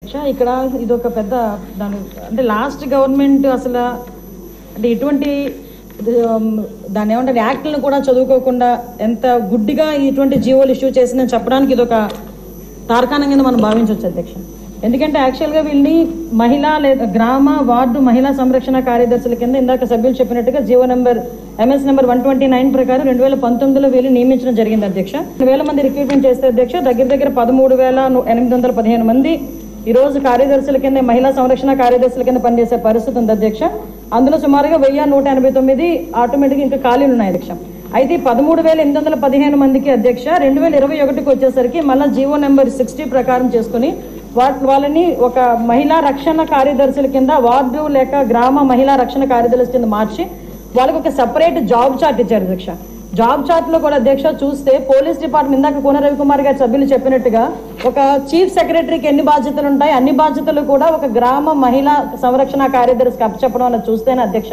ఇక్కడ ఇది ఒక పెద్ద దాని అంటే లాస్ట్ గవర్నమెంట్ అసలు అంటే ఇటువంటి దాన్ని ఏమంటారు యాక్ట్లను కూడా చదువుకోకుండా ఎంత గుడ్డిగా ఇటువంటి జీవోలు ఇష్యూ చేసిందని చెప్పడానికి ఇది ఒక తార్కాణం కింద మనం భావించవచ్చు అధ్యక్ష. ఎందుకంటే యాక్చువల్గా వీళ్ళని మహిళా లేదా గ్రామ వార్డు మహిళా సంరక్షణ కార్యదర్శుల కింద ఇందాక సభ్యులు చెప్పినట్టుగా జీవో నెంబర్ MS నెంబర్ 129 ప్రకారం 2019లో వీళ్ళు నియమించడం జరిగింది అధ్యక్ష. 2,000 మంది రిక్రూట్మెంట్ చేస్తే అధ్యక్ష దగ్గర 13,815 మంది ఈరోజు కార్యదర్శుల కింద మహిళా సంరక్షణ కార్యదర్శుల కింద పనిచేసే పరిస్థితి ఉంది అధ్యక్ష. అందులో సుమారుగా 1,189 ఆటోమేటిక్గా ఇంకా ఖాళీలు ఉన్నాయి అధ్యక్ష. అయితే 13,815 మందికి అధ్యక్ష 2021కి వచ్చేసరికి మళ్ళీ జీవో నెంబర్ 60 ప్రకారం చేసుకుని వాళ్ళని ఒక మహిళా రక్షణ కార్యదర్శుల కింద వార్డు లేక గ్రామ మహిళా రక్షణ కార్యదర్శుల కింద మార్చి వాళ్ళకి ఒక సపరేట్ జాబ్ చార్ట్ ఇచ్చారు అధ్యక్ష. జాబ్ చార్ట్ లో కూడా అధ్యక్ష చూస్తే పోలీస్ డిపార్ట్మెంట్ ఇందాక కోన రవికుమార్ గారి సభ్యులు చెప్పినట్టుగా ఒక చీఫ్ సెక్రటరీకి ఎన్ని బాధ్యతలు ఉంటాయి అన్ని బాధ్యతలు కూడా ఒక గ్రామ మహిళా సంరక్షణ కార్యదర్శికి అప్పచెప్పడం అన్నది చూస్తేనే అధ్యక్ష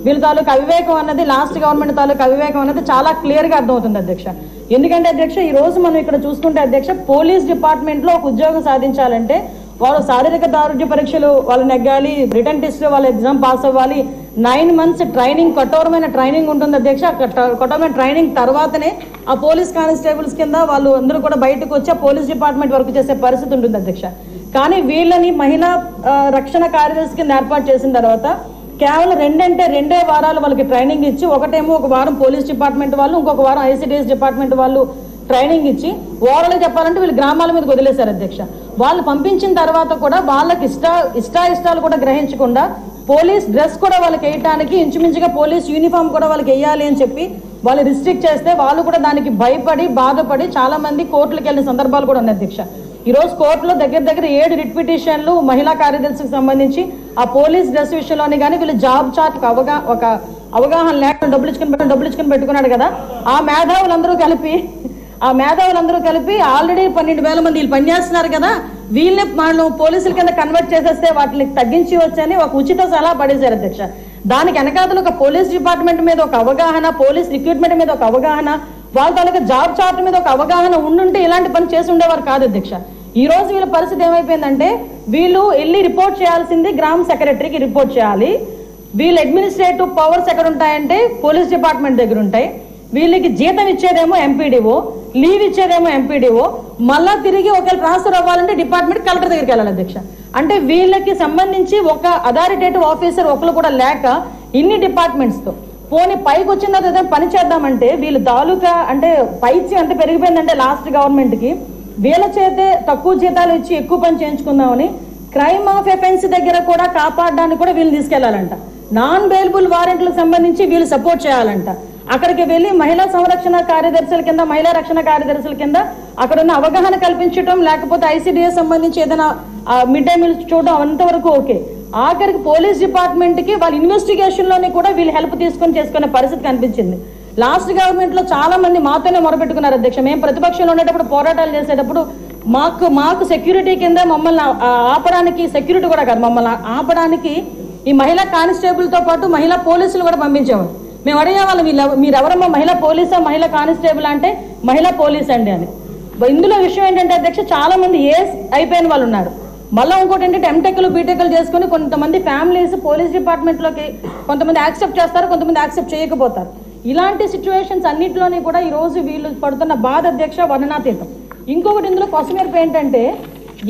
వీళ్ళ తాలూకు అవివేకం అన్నది లాస్ట్ గవర్నమెంట్ తాలూకు అవివేకం అనేది చాలా క్లియర్ గా అర్థమవుతుంది అధ్యక్ష. ఎందుకంటే అధ్యక్ష ఈ రోజు మనం ఇక్కడ చూసుకుంటే అధ్యక్ష పోలీస్ డిపార్ట్మెంట్ లో ఒక ఉద్యోగం సాధించాలంటే వాళ్ళు శారీరక దారుఢ్య పరీక్షలు వాళ్ళు నెగ్గాలి, రిటర్న్ టెస్ట్ వాళ్ళ ఎగ్జామ్ పాస్ అవ్వాలి, 9 months ట్రైనింగ్ కఠోరమైన ట్రైనింగ్ ఉంటుంది అధ్యక్ష. కఠోరమైన ట్రైనింగ్ తర్వాతనే ఆ పోలీస్ కానిస్టేబుల్స్ కింద వాళ్ళు అందరూ కూడా బయటకు వచ్చి పోలీస్ డిపార్ట్మెంట్ వర్క్ చేసే పరిస్థితి ఉంటుంది అధ్యక్ష. కానీ వీళ్ళని మహిళా రక్షణ కార్యదర్శి కింద ఏర్పాటు చేసిన తర్వాత కేవలం 2 వారాలు వాళ్ళకి ట్రైనింగ్ ఇచ్చి ఒకటేమో ఒక వారం పోలీస్ డిపార్ట్మెంట్ వాళ్ళు ఇంకొక వారం ICDS డిపార్ట్మెంట్ వాళ్ళు ట్రైనింగ్ ఇచ్చి ఓవరాల్ చెప్పాలంటే వీళ్ళు గ్రామాల మీదకి వదిలేశారు అధ్యక్ష. వాళ్ళు పంపించిన తర్వాత కూడా వాళ్ళకి ఇష్టాలు కూడా గ్రహించకుండా పోలీస్ డ్రెస్ కూడా వాళ్ళకి వేయటానికి ఇంచుమించుగా పోలీస్ యూనిఫామ్ కూడా వాళ్ళకి వేయాలి అని చెప్పి వాళ్ళు రిస్ట్రిక్ట్ చేస్తే వాళ్ళు కూడా దానికి భయపడి బాధపడి చాలా మంది కోర్టులకు వెళ్ళిన సందర్భాలు కూడా ఉన్నాయి అధ్యక్ష. ఈ రోజు కోర్టులో దగ్గర 7 రిట్ పిటిషన్లు మహిళా కార్యదర్శికి సంబంధించి ఆ పోలీస్ డ్రెస్ విషయంలోని కానీ వీళ్ళు జాబ్ చార్ట్ ఒక అవగాహన లేక డబ్బులు ఇచ్చుకుని పెట్టుకున్నాడు కదా ఆ మేధావులందరూ కలిపి ఆల్రెడీ 12,000 మంది వీళ్ళు పనిచేస్తున్నారు కదా వీళ్ళని మనం పోలీసుల కింద కన్వర్ట్ చేసేస్తే వాటిని తగ్గించి వచ్చని ఒక ఉచిత సలహా పడేశారు అధ్యక్ష. దానికి వెనకాతలు ఒక పోలీస్ డిపార్ట్మెంట్ మీద ఒక అవగాహన, పోలీస్ రిక్రూట్మెంట్ మీద ఒక అవగాహన, వాళ్ళ తాలూకా జాబ్ చార్ట్ మీద ఒక అవగాహన ఉండుంటే ఇలాంటి పని చేసి ఉండేవారు కాదు అధ్యక్ష. ఈ రోజు వీళ్ళ పరిస్థితి ఏమైపోయిందంటే వీళ్ళు వెళ్ళి రిపోర్ట్ చేయాల్సింది గ్రామ సెక్రటరీకి రిపోర్ట్ చేయాలి. వీళ్ళ అడ్మినిస్ట్రేటివ్ పవర్స్ ఎక్కడ ఉంటాయంటే పోలీస్ డిపార్ట్మెంట్ దగ్గర ఉంటాయి. వీళ్ళకి జీతం ఇచ్చేదేమో MPDO, లీవ్ ఇచ్చేదేమో MPDO, మళ్ళా తిరిగి ఒకవేళ ట్రాన్స్ఫర్ అవ్వాలంటే డిపార్ట్మెంట్ కలెక్టర్ దగ్గరికి వెళ్ళాలి అధ్యక్ష. అంటే వీళ్ళకి సంబంధించి ఒక అథారిటేటివ్ ఆఫీసర్ ఒకరు కూడా లేక ఇన్ని డిపార్ట్మెంట్స్ తో పోనీ పైకి వచ్చిన తర్వాత పని చేద్దామంటే వీళ్ళు తాలూకా అంటే పైచి ఎంత పెరిగిపోయిందంటే లాస్ట్ గవర్నమెంట్ కి వీళ్ళ చేతే తక్కువ జీతాలు ఇచ్చి ఎక్కువ పని చేయించుకుందామని క్రైమ్ ఆఫ్ ఎఫెన్స్ దగ్గర కూడా కాపాడడానికి కూడా వీళ్ళు తీసుకెళ్లాలంట. నాన్ బెయిలబుల్ వారెంట్లకు సంబంధించి వీళ్ళు సపోర్ట్ చేయాలంట. అక్కడికి వెళ్ళి మహిళా సంరక్షణ కార్యదర్శుల కింద మహిళా రక్షణ కార్యదర్శుల కింద అక్కడ ఉన్న అవగాహన కల్పించడం లేకపోతే ICDS సంబంధించి ఏదైనా మిడ్ డే మీల్స్ చూడడం అంతవరకు ఓకే. ఆఖరికి పోలీస్ డిపార్ట్మెంట్ కి వాళ్ళ ఇన్వెస్టిగేషన్ లోనే కూడా వీళ్ళు హెల్ప్ తీసుకొని చేసుకునే పరిస్థితి కనిపించింది. లాస్ట్ గవర్నమెంట్ లో చాలా మంది మాతోనే మొరపెట్టుకున్నారు అధ్యక్ష. మేము ప్రతిపక్షంలో ఉండేటప్పుడు పోరాటాలు చేసేటప్పుడు మాకు సెక్యూరిటీ కింద మమ్మల్ని ఆపడానికి సెక్యూరిటీ కూడా కాదు మమ్మల్ని ఆపడానికి ఈ మహిళా కానిస్టేబుల్ తో పాటు మహిళా పోలీసులు కూడా పంపించేవారు. మేము అడిగేవాళ్ళం మీరెవరమ్మా మహిళా పోలీసా మహిళా కానిస్టేబుల్ అంటే మహిళా పోలీస్ అండి అని. ఇందులో విషయం ఏంటంటే అధ్యక్ష చాలా మంది అయిపోయిన వాళ్ళు ఉన్నారు. మళ్ళీ ఇంకోటి ఏంటంటే MTechలు BTechలు చేసుకుని కొంతమంది ఫ్యామిలీస్ పోలీస్ డిపార్ట్మెంట్ లోకి కొంతమంది యాక్సెప్ట్ చేస్తారు, కొంతమంది యాక్సెప్ట్ చేయకపోతారు. ఇలాంటి సిచ్యువేషన్స్ అన్నింటిలోని కూడా ఈ రోజు వీళ్ళు పడుతున్న బాధ అధ్యక్ష వర్ణనాతీతం. ఇంకొకటి ఇందులో కొసమెరుపు ఏంటంటే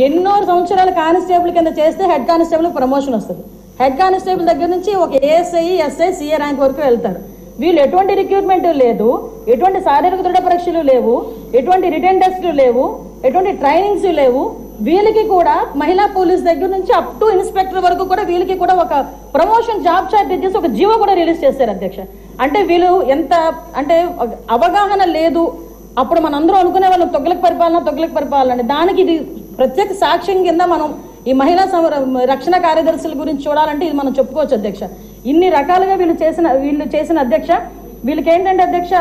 ఎన్నో సంవత్సరాల కానిస్టేబుల్ కింద చేస్తే హెడ్ కానిస్టేబుల్ ప్రమోషన్ వస్తుంది. హెడ్ కానిస్టేబుల్ దగ్గర నుంచి ఒక ASI, SI, CA ర్యాంక్ వరకు వెళ్తారు. వీళ్ళు ఎటువంటి రిక్రూట్మెంట్ లేదు, ఎటువంటి శారీరక దృఢ పరీక్షలు లేవు, ఎటువంటి రిటర్న్ టెస్టులు లేవు, ఎటువంటి ట్రైనింగ్స్ లేవు. వీళ్ళకి కూడా మహిళా పోలీస్ దగ్గర నుంచి అప్ టు ఇన్స్పెక్టర్ వరకు కూడా వీళ్ళకి కూడా ఒక ప్రమోషన్ జాబ్ చార్ట్ ఇచ్చేసి ఒక జీవో కూడా రిలీజ్ చేశారు అధ్యక్ష. అంటే వీళ్ళు ఎంత అంటే అవగాహన లేదు. అప్పుడు మనందరూ అనుకునే వాళ్ళం తొగ్లక్ పరిపాలన దానికి ఇది ప్రత్యేక సాక్ష్యం కింద మనం ఈ మహిళా రక్షణ కార్యదర్శుల గురించి చూడాలంటే ఇది మనం చెప్పుకోవచ్చు అధ్యక్ష. ఇన్ని రకాలుగా వీళ్ళు చేసిన అధ్యక్ష వీళ్ళకి ఏంటంటే అధ్యక్ష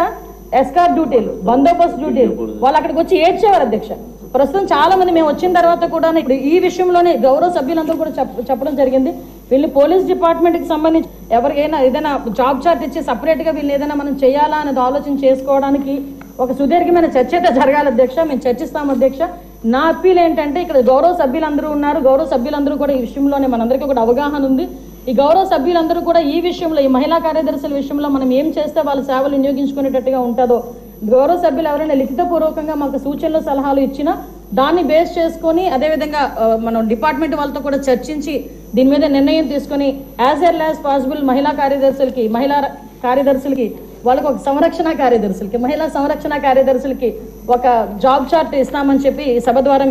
ఎస్కార్ట్ డ్యూటీలు, బందోబస్తు డ్యూటీలు వాళ్ళు అక్కడికి వచ్చి ఏడ్చేవారు అధ్యక్ష. ప్రస్తుతం చాలా మంది మేము వచ్చిన తర్వాత కూడా ఇప్పుడు ఈ విషయంలోనే గౌరవ సభ్యులందరూ కూడా చెప్పడం జరిగింది. వీళ్ళు పోలీస్ డిపార్ట్మెంట్ కి సంబంధించి ఎవరికైనా ఏదైనా జాబ్ చార్ట్ ఇచ్చి సపరేట్ గా వీళ్ళు ఏదైనా మనం చేయాలా అనేది ఆలోచన చేసుకోవడానికి ఒక సుదీర్ఘమైన చర్చ అయితే జరగాలి అధ్యక్ష. మేము చర్చిస్తాం అధ్యక్ష. నా అప్పీల్ ఏంటంటే ఇక్కడ గౌరవ సభ్యులందరూ ఉన్నారు, గౌరవ సభ్యులందరూ కూడా ఈ విషయంలోనే మనందరికీ కూడా అవగాహన ఉంది. ఈ గౌరవ సభ్యులందరూ కూడా ఈ విషయంలో, ఈ మహిళా కార్యదర్శుల విషయంలో మనం ఏం చేస్తే వాళ్ళ సేవలు వినియోగించుకునేటట్టుగా ఉంటుందో గౌరవ సభ్యులు ఎవరైనా లిఖితపూర్వకంగా మాకు సూచనలు సలహాలు ఇచ్చినా దాన్ని బేస్ చేసుకొని అదేవిధంగా మనం డిపార్ట్మెంట్ వాళ్ళతో కూడా చర్చించి దీని మీద నిర్ణయం తీసుకొని యాజ్ ఎర్లీ యాజ్ పాసిబుల్ మహిళా కార్యదర్శులకి వాళ్ళకి ఒక మహిళా సంరక్షణ కార్యదర్శులకి ఒక జాబ్ చార్ట్ ఇస్తామని చెప్పి సభ ద్వారా